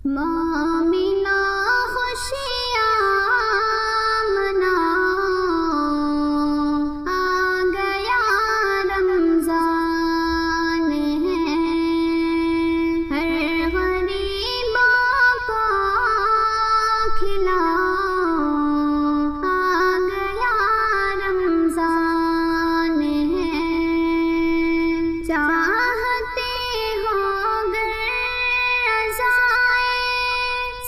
مومنا خوشیاں مناؤ، آ گیا رمضان ہے، ہر غریبوں کو کھلاؤ، آ گیا رمضان ہے، چاہتے ہو گر رضائے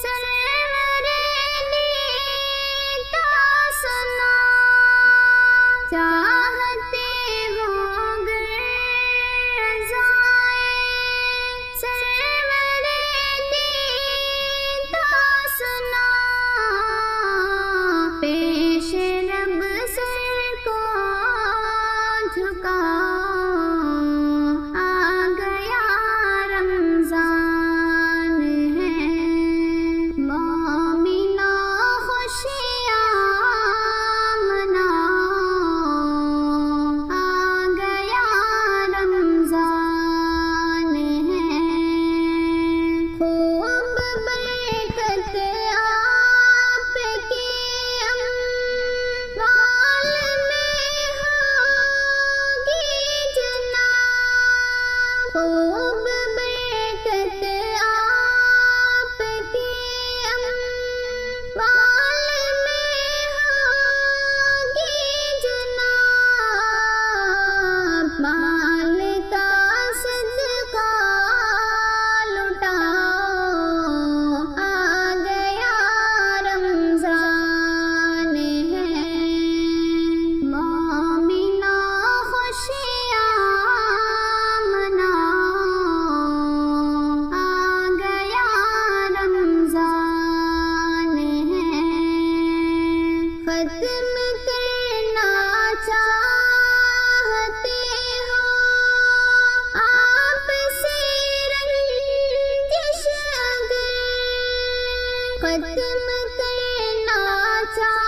سرور دیتا سنا، چاہتے ہو گر رضائے سرور دیتا سنا، پیش رب سر کو جھکاؤ، آ گیا رمضان ہے، مومنا خوشیاں مناؤ، آ گیا رمضان ہے، خوب برکت آپ کی اموال میں ہوگی جناب، خوب برکت آپ کی اموال میں ہوگی جناب، مال کا صدقہ لٹاؤ، آ گیا رمضان ہے، مومنا خوشیاں مناؤ، آ گیا رمضان ہے، ختم کرنا چاہتے ہو آپ سے رنجش اگر، ختم کرنا چاہتے